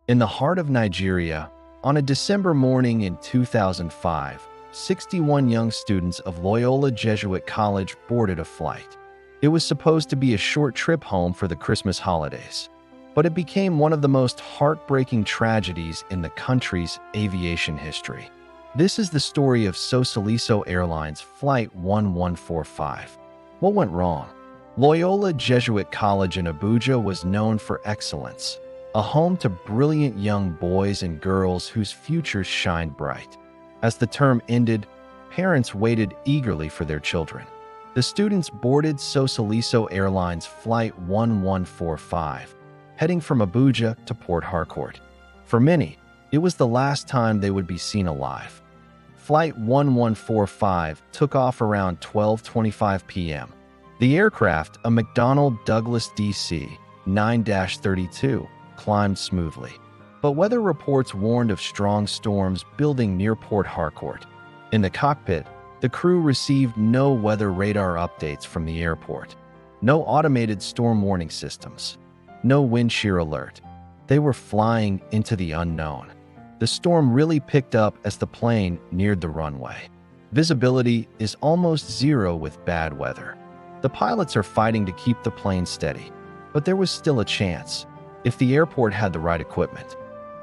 In the heart of Nigeria, on a December morning in 2005, 61 young students of Loyola Jesuit College boarded a flight. It was supposed to be a short trip home for the Christmas holidays, but it became one of the most heartbreaking tragedies in the country's aviation history. This is the story of Sosoliso Airlines Flight 1145. What went wrong? Loyola Jesuit College in Abuja was known for excellence, a home to brilliant young boys and girls whose futures shined bright. As the term ended, parents waited eagerly for their children. The students boarded Sosoliso Airlines Flight 1145, heading from Abuja to Port Harcourt. For many, it was the last time they would be seen alive. Flight 1145 took off around 12:25 p.m. The aircraft, a McDonnell Douglas DC-9-32, climbed smoothly. But weather reports warned of strong storms building near Port Harcourt. In the cockpit, the crew received no weather radar updates from the airport, no automated storm warning systems, no wind shear alert. They were flying into the unknown. The storm really picked up as the plane neared the runway. Visibility is almost zero with bad weather. The pilots are fighting to keep the plane steady, but there was still a chance if the airport had the right equipment.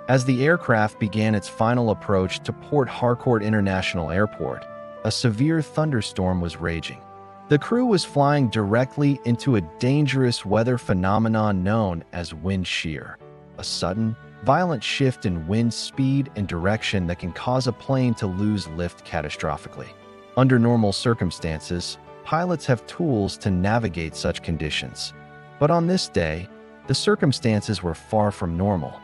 As the aircraft began its final approach to Port Harcourt International Airport, a severe thunderstorm was raging. The crew was flying directly into a dangerous weather phenomenon known as wind shear, a sudden, violent shift in wind speed and direction that can cause a plane to lose lift catastrophically. Under normal circumstances, pilots have tools to navigate such conditions. But on this day, the circumstances were far from normal.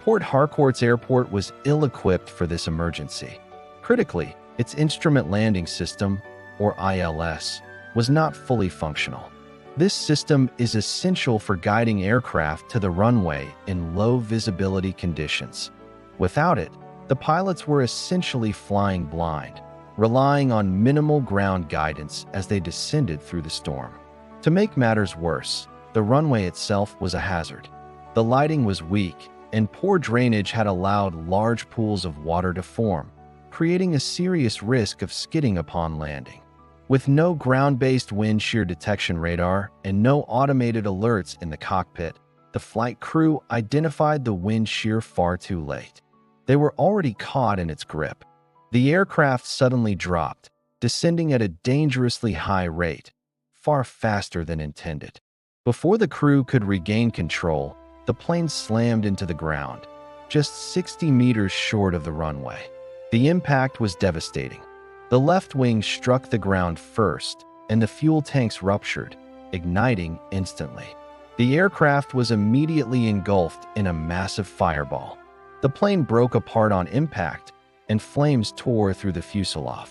Port Harcourt's airport was ill-equipped for this emergency. Critically, its instrument landing system, or ILS, was not fully functional. This system is essential for guiding aircraft to the runway in low visibility conditions. Without it, the pilots were essentially flying blind, relying on minimal ground guidance as they descended through the storm. To make matters worse, the runway itself was a hazard. The lighting was weak, and poor drainage had allowed large pools of water to form, creating a serious risk of skidding upon landing. With no ground-based wind shear detection radar and no automated alerts in the cockpit, the flight crew identified the wind shear far too late. They were already caught in its grip. The aircraft suddenly dropped, descending at a dangerously high rate, far faster than intended. Before the crew could regain control, the plane slammed into the ground, just 60 meters short of the runway. The impact was devastating. The left wing struck the ground first, and the fuel tanks ruptured, igniting instantly. The aircraft was immediately engulfed in a massive fireball. The plane broke apart on impact, and flames tore through the fuselage.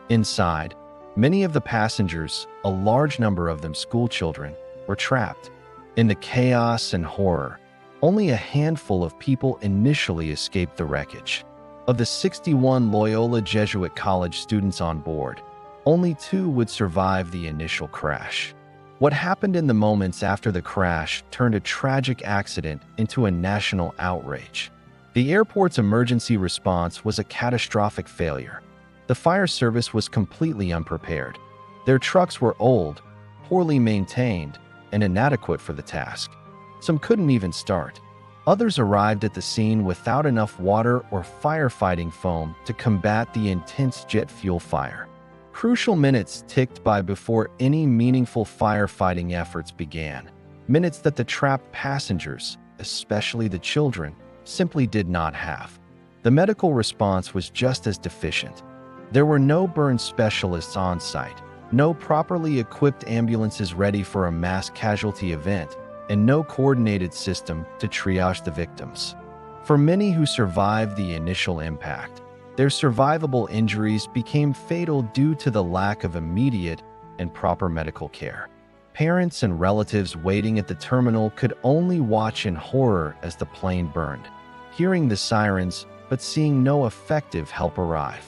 Inside, many of the passengers, a large number of them schoolchildren, were trapped. In the chaos and horror, only a handful of people initially escaped the wreckage. Of the 61 Loyola Jesuit College students on board, only 2 would survive the initial crash. What happened in the moments after the crash turned a tragic accident into a national outrage. The airport's emergency response was a catastrophic failure. The fire service was completely unprepared. Their trucks were old, poorly maintained, and inadequate for the task. Some couldn't even start. Others arrived at the scene without enough water or firefighting foam to combat the intense jet fuel fire. Crucial minutes ticked by before any meaningful firefighting efforts began. Minutes that the trapped passengers, especially the children, simply did not have. The medical response was just as deficient. There were no burn specialists on site, no properly equipped ambulances ready for a mass casualty event, and no coordinated system to triage the victims. For many who survived the initial impact, their survivable injuries became fatal due to the lack of immediate and proper medical care. Parents and relatives waiting at the terminal could only watch in horror as the plane burned, hearing the sirens but seeing no effective help arrive.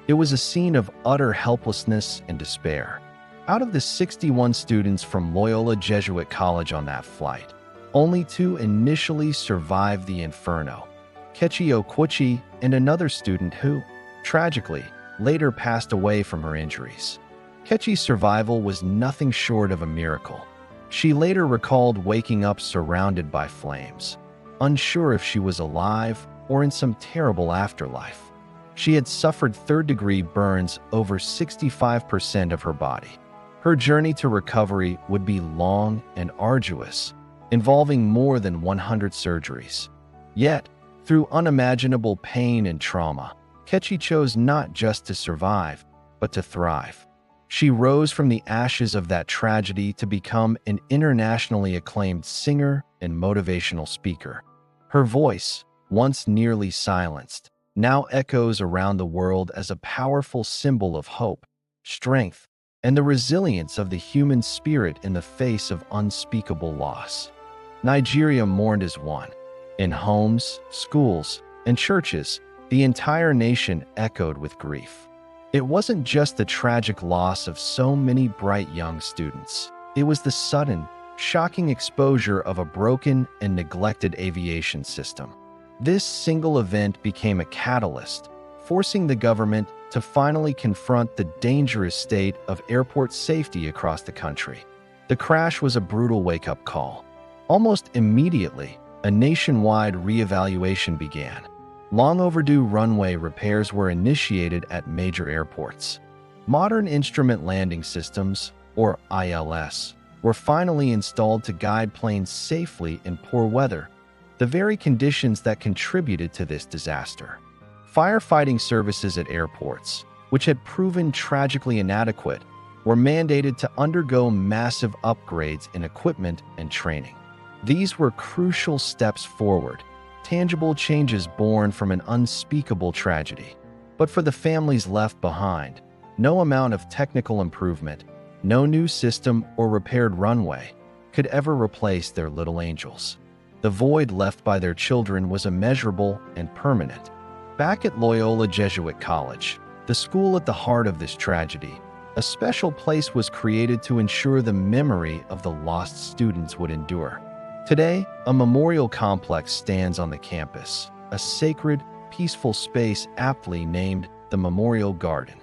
It was a scene of utter helplessness and despair. Out of the 61 students from Loyola Jesuit College on that flight, only 2 initially survived the inferno. Kechi Okwuchi, and another student who, tragically, later passed away from her injuries. Kechi's survival was nothing short of a miracle. She later recalled waking up surrounded by flames, unsure if she was alive or in some terrible afterlife. She had suffered third-degree burns over 65% of her body. Her journey to recovery would be long and arduous, involving more than 100 surgeries. Yet, through unimaginable pain and trauma, Kechi chose not just to survive, but to thrive. She rose from the ashes of that tragedy to become an internationally acclaimed singer and motivational speaker. Her voice, once nearly silenced, now echoes around the world as a powerful symbol of hope, strength, and the resilience of the human spirit in the face of unspeakable loss. Nigeria mourned as one. In homes, schools, and churches, the entire nation echoed with grief. It wasn't just the tragic loss of so many bright young students. It was the sudden, shocking exposure of a broken and neglected aviation system. This single event became a catalyst, forcing the government to finally confront the dangerous state of airport safety across the country. The crash was a brutal wake-up call. Almost immediately, a nationwide reevaluation began. Long overdue runway repairs were initiated at major airports. Modern instrument landing systems, or ILS, were finally installed to guide planes safely in poor weather, the very conditions that contributed to this disaster. Firefighting services at airports, which had proven tragically inadequate, were mandated to undergo massive upgrades in equipment and training. These were crucial steps forward, tangible changes born from an unspeakable tragedy. But for the families left behind, no amount of technical improvement, no new system or repaired runway could ever replace their little angels. The void left by their children was immeasurable and permanent. Back at Loyola Jesuit College, the school at the heart of this tragedy, a special place was created to ensure the memory of the lost students would endure. Today, a memorial complex stands on the campus, a sacred, peaceful space aptly named the Memorial Garden.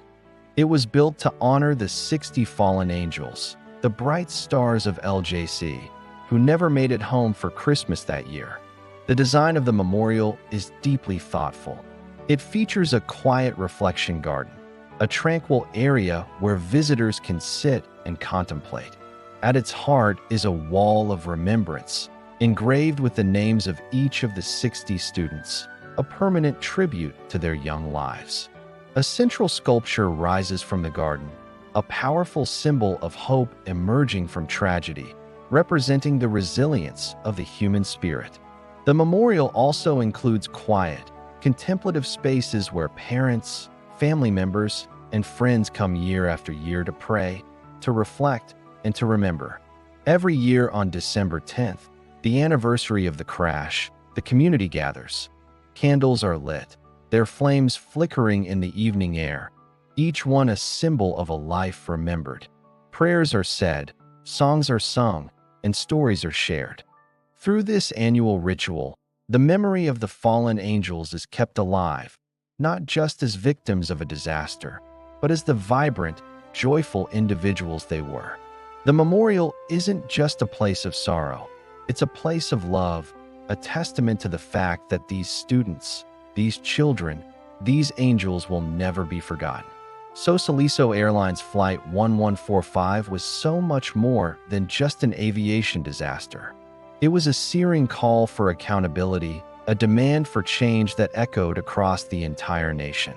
It was built to honor the 60 fallen angels, the bright stars of LJC, who never made it home for Christmas that year. The design of the memorial is deeply thoughtful. It features a quiet reflection garden, a tranquil area where visitors can sit and contemplate. At its heart is a wall of remembrance, engraved with the names of each of the 60 students, a permanent tribute to their young lives. A central sculpture rises from the garden, a powerful symbol of hope emerging from tragedy, representing the resilience of the human spirit. The memorial also includes quiet, contemplative spaces where parents, family members, and friends come year after year to pray, to reflect, and to remember. Every year on December 10th, the anniversary of the crash, the community gathers. Candles are lit, their flames flickering in the evening air, each one a symbol of a life remembered. Prayers are said, songs are sung, and stories are shared. Through this annual ritual, the memory of the fallen angels is kept alive, not just as victims of a disaster, but as the vibrant, joyful individuals they were. The memorial isn't just a place of sorrow, it's a place of love, a testament to the fact that these students, these children, these angels will never be forgotten. Sosoliso Airlines Flight 1145 was so much more than just an aviation disaster. It was a searing call for accountability, a demand for change that echoed across the entire nation.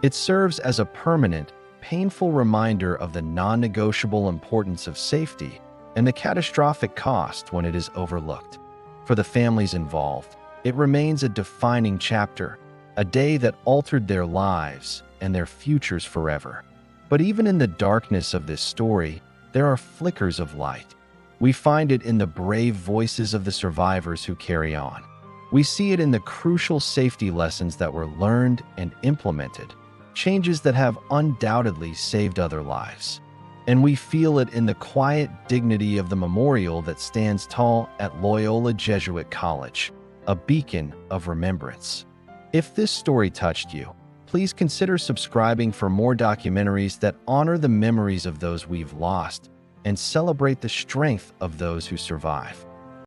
It serves as a permanent, painful reminder of the non-negotiable importance of safety and the catastrophic cost when it is overlooked. For the families involved, it remains a defining chapter, a day that altered their lives and their futures forever. But even in the darkness of this story, there are flickers of light. We find it in the brave voices of the survivors who carry on. We see it in the crucial safety lessons that were learned and implemented, changes that have undoubtedly saved other lives. And we feel it in the quiet dignity of the memorial that stands tall at Loyola Jesuit College, a beacon of remembrance. If this story touched you, please consider subscribing for more documentaries that honor the memories of those we've lost and celebrate the strength of those who survive.